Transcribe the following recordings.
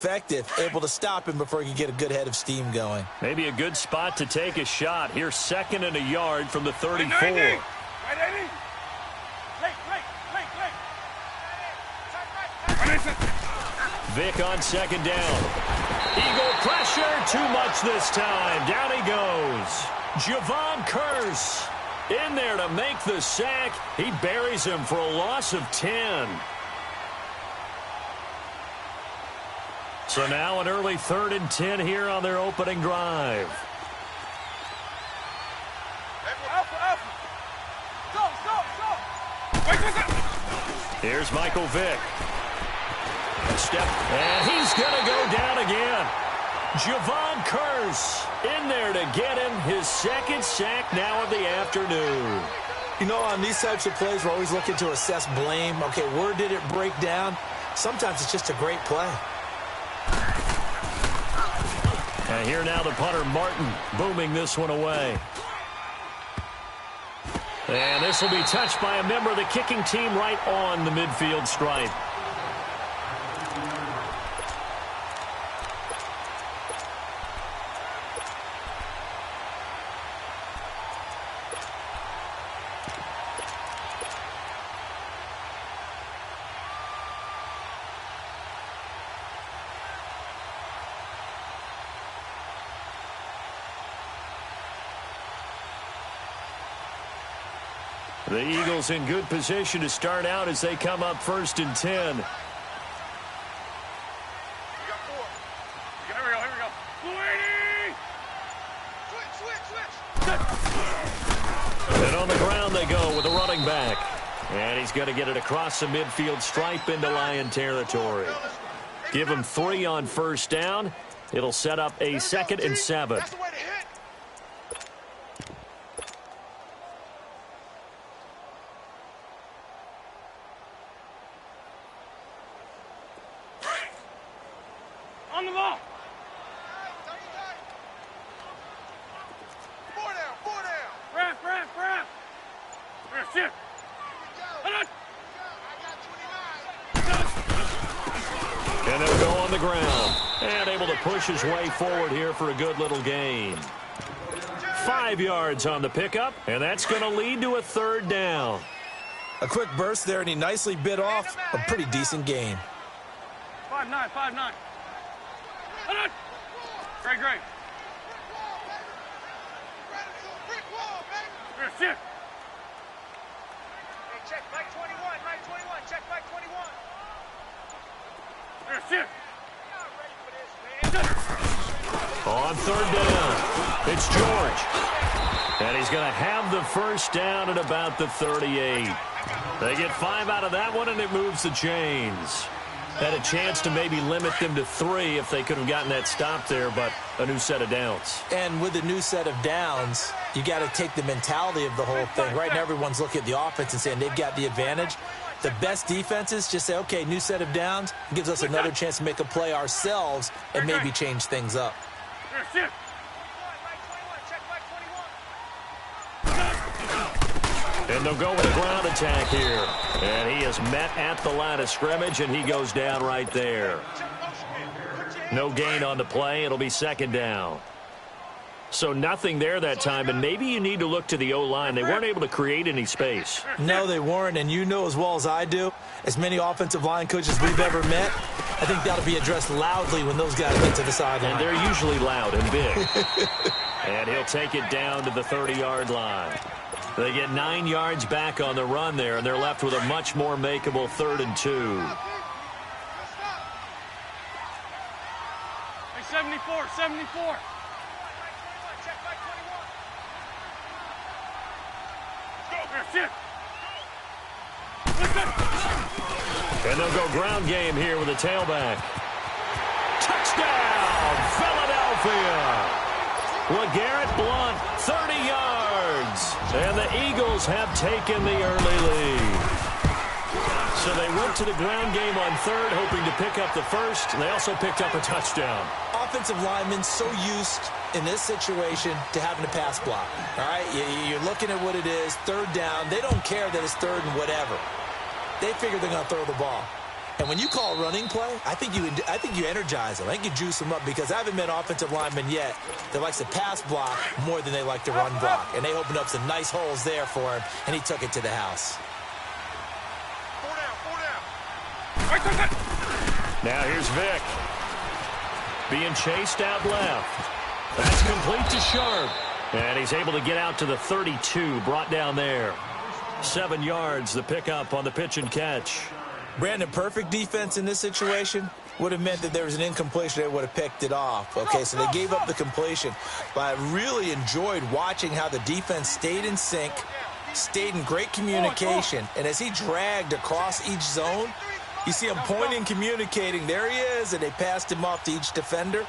Effective, able to stop him before he can get a good head of steam going. Maybe a good spot to take a shot. Here's 2nd and a yard from the 34. Vic on 2nd down. Eagle pressure, too much this time. Down he goes. Javon Curse in there to make the sack. He buries him for a loss of 10. So now an early 3rd and 10 here on their opening drive. Here's Michael Vick. Step, and he's going to go down again. Javon Curse in there to get him his 2nd sack now of the afternoon. You know, on these types of plays, we're always looking to assess blame. Okay, where did it break down? Sometimes it's just a great play. And here now the punter, Martin, booming this one away. And this will be touched by a member of the kicking team right on the midfield stripe. The Eagles in good position to start out as they come up 1st and 10. We got 4. Here we go. Switch. And on the ground they go with a running back. And he's going to get it across the midfield stripe into Lion territory. Give him 3 on 1st down. It'll set up a 2nd and 7. On the ball. 4 down. Rap. Here, sit. And they'll go on the ground. And able to push his way forward here for a good little gain. 5 yards on the pickup, and that's going to lead to a 3rd down. A quick burst there, and he nicely bit off a pretty decent gain. 5-9. Great. Here, sit. Hey, check Mike 21. Check Mike 21. Here, sit. On 3rd down, it's George. And he's going to have the 1st down at about the 38. They get 5 out of that one, and it moves the chains. Had a chance to maybe limit them to 3 if they could have gotten that stop there, but a new set of downs. And with a new set of downs, you got to take the mentality of the whole thing. Right now, everyone's looking at the offense and saying they've got the advantage. The best defenses just say, okay, new set of downs. It gives us another chance to make a play ourselves and maybe change things up. Here, sit. And they'll go with a ground attack here. And he is met at the line of scrimmage, and he goes down right there. No gain on the play. It'll be 2nd down. So nothing there that time, and maybe you need to look to the O-line. They weren't able to create any space. No, they weren't, and you know as well as I do, as many offensive line coaches we've ever met, I think that'll be addressed loudly when those guys get to the sideline. And they're usually loud and big. And he'll take it down to the 30-yard line. They get 9 yards back on the run there, and they're left with a much more makeable 3rd and 2. Hey, 74. And they'll go ground game here with a tailback. Touchdown, Philadelphia! LeGarrette Blount, 30 yards. And the Eagles have taken the early lead. So they went to the ground game on 3rd, hoping to pick up the 1st. And they also picked up a touchdown. Offensive linemen so used in this situation to having a pass block. All right, you're looking at what it is, 3rd down. They don't care that it's 3rd and whatever. They figure they're going to throw the ball. And when you call running play, I think you energize them. I think you juice them up because I haven't met offensive linemen yet that likes to pass block more than they like to run block. And they opened up some nice holes there for him, and he took it to the house. 4 down. Now here's Vic. Being chased out left. That's complete to Sharp. And he's able to get out to the 32, brought down there. 7 yards, the pickup on the pitch and catch. Brandon, perfect defense in this situation would have meant that there was an incompletion. They would have picked it off. Okay, so they gave up the completion. But I really enjoyed watching how the defense stayed in sync, stayed in great communication. And as he dragged across each zone, you see him pointing, communicating. There he is, and they passed him off to each defender.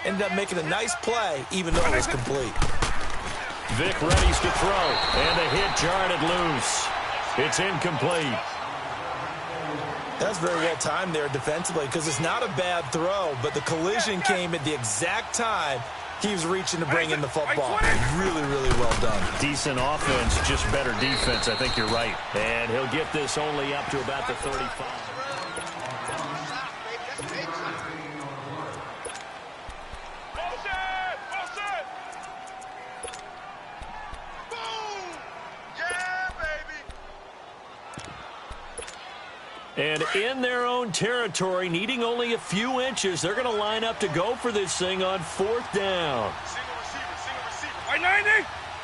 Ended up making a nice play, even though it was complete. Vic readies to throw, and the hit jarred it loose. It's incomplete. That's very well timed there defensively because it's not a bad throw, but the collision came at the exact time he was reaching to bring in the football. Really, really well done. Decent offense, just better defense. I think you're right. And he'll get this only up to about the 35. And in their own territory, needing only a few inches, they're going to line up to go for this thing on 4th down. Single receiver. Right 90.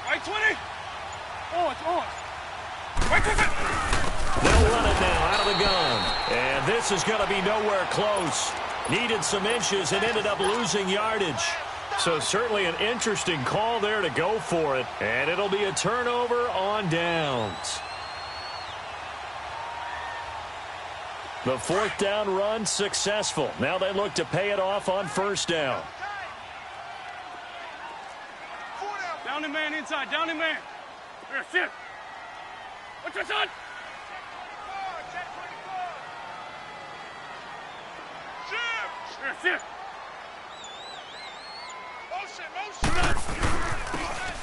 Right 20. Oh, it's on. Right 20. They'll run it now out of the gun. And this is going to be nowhere close. Needed some inches and ended up losing yardage. So certainly an interesting call there to go for it. And it'll be a turnover on downs. The 4th down run successful. Now they look to pay it off on 1st down. Down the man inside. Down the man. Here, shift. What's your son? Shift. Here, shift. Motion.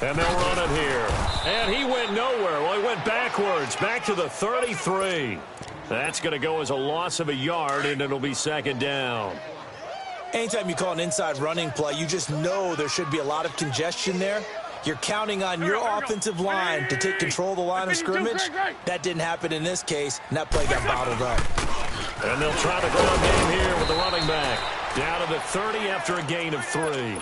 And they'll run it here. And he went nowhere. Well, he went backwards, back to the 33. That's going to go as a loss of a yard, and it'll be 2nd down. Anytime you call an inside running play, you just know there should be a lot of congestion there. You're counting on your offensive line to take control of the line of scrimmage. That didn't happen in this case, and that play got bottled up. And they'll try the ground game here with the running back. Down to the 30 after a gain of 3.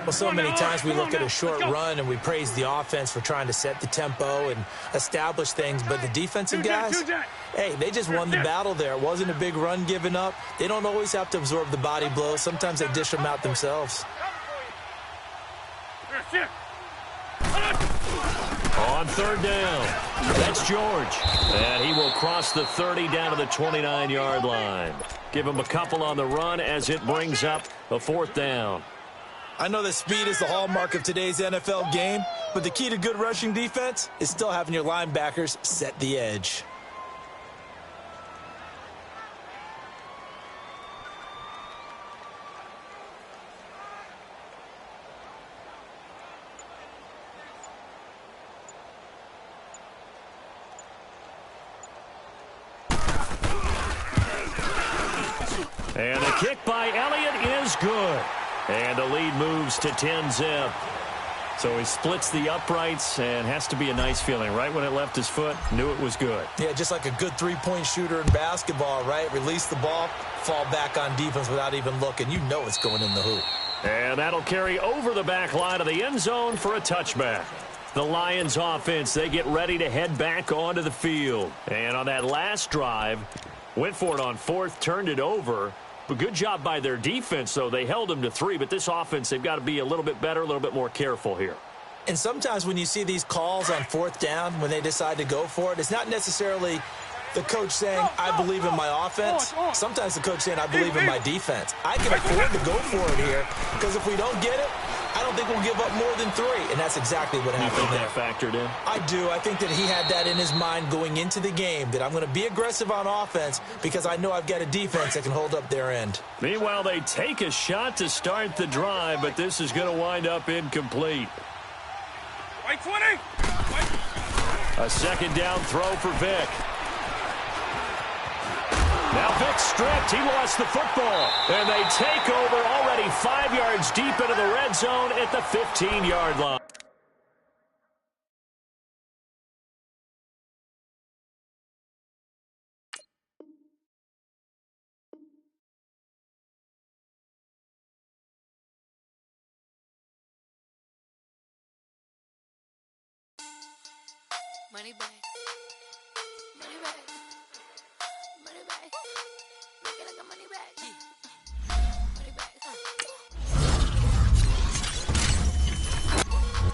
Well, so many times we look at a short run and we praise the offense for trying to set the tempo and establish things, but the defensive guys, hey, they just won the battle there. It wasn't a big run given up. They don't always have to absorb the body blows. Sometimes they dish them out themselves. On 3rd down, that's George. And he will cross the 30 down to the 29-yard line. Give him a couple on the run as it brings up a 4th down. I know that speed is the hallmark of today's NFL game, but the key to good rushing defense is still having your linebackers set the edge. And the kick by Elliott is good. And the lead moves to 10-zip. So he splits the uprights and has to be a nice feeling. Right when it left his foot, knew it was good. Yeah, just like a good three-point shooter in basketball, right? Release the ball, fall back on defense without even looking. You know it's going in the hoop. And that'll carry over the back line of the end zone for a touchback. The Lions offense, they get ready to head back onto the field. And on that last drive, went for it on 4th, turned it over. But good job by their defense, though. They held them to 3, but this offense, they've got to be a little bit better, a little bit more careful here. And sometimes when you see these calls on 4th down, when they decide to go for it, it's not necessarily the coach saying, I believe in my offense. Sometimes the coach saying, I believe in my defense. I can afford to go for it here because if we don't get it, I don't think we'll give up more than 3. And that's exactly what happened there. That factored in? I do. I think that he had that in his mind going into the game, that I'm going to be aggressive on offense because I know I've got a defense that can hold up their end. Meanwhile, they take a shot to start the drive, but this is going to wind up incomplete. Right 20. A 2nd down throw for Vic. Now Vic stripped. He lost the football. And they take over already 5 yards deep into the red zone at the 15-yard line. Money back. Money back. Money back. Make it like a money back. Money back.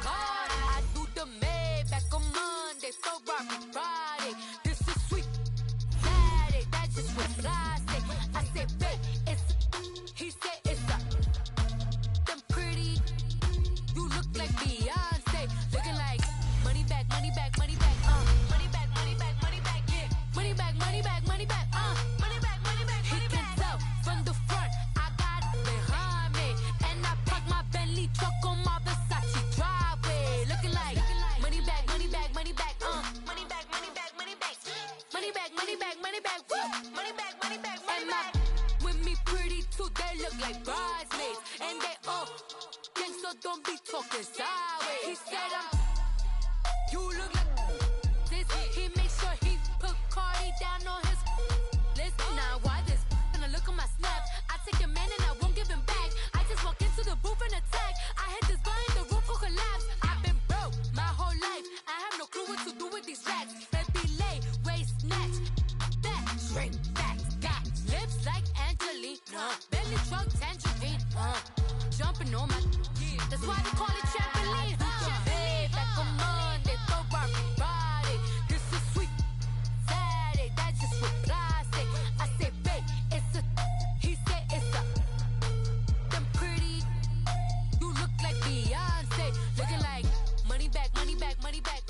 God, I do the Maybach on Monday, Ferrari Friday. This is sweet Saturday. That's just what I say. I say, babe, it's. He said it's a. Them pretty. You look like Beyonce. Looking like money back, money back, money back. Money back, money back, money back. Yeah. Money back, money back, money back. Money back, money back, money back. He can tell from the front. I got it behind me. And I park my Bentley truck on my Versace driveway. Looking like money back, money back, money back. Money back, money back, money back. Money back, money back, money back. Money back, money back, money back. With me pretty too, they look like bridesmaids. And they all gang, so don't be talking sideways. He said you look like this. He make sure he put Cardi down on his list. Now why this? Gonna look on my snap. I take a man and I won't give him back. I just walk into the booth and attack. I hit this button, the roof will collapse. I've been broke my whole life. I have no clue what to do with these racks. Baby lay, waist snatch, that shrink back. Got lips like Angelina, belly truck tangerine. Jumping on my, that's why they call it trampoline. Back on Monday, Ferrari Friday. This is sweet Saturday. That's just what I say. I say, babe, it's a. He said it's a. Them pretty. You look like Beyonce. Looking like money back, money back, money back.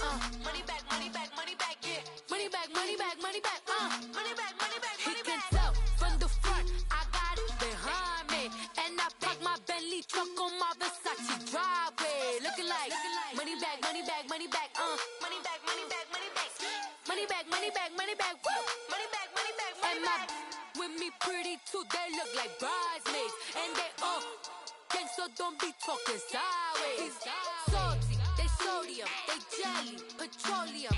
Money back, money back, money back. Yeah. Money back, money back, money back. Money back, money back, money back. He can tell from the front. I got it behind me. And I park my Bentley truck on my Versace driveway. Looking like money back, money back, money back. Money back, money back, money back. Money back, money back, money back. Woo! Money back, money back, money back. With me pretty too, they look like bridesmaids. And they all gang, so don't be talking sideways. Salty, they sodium, they jelly, petroleum.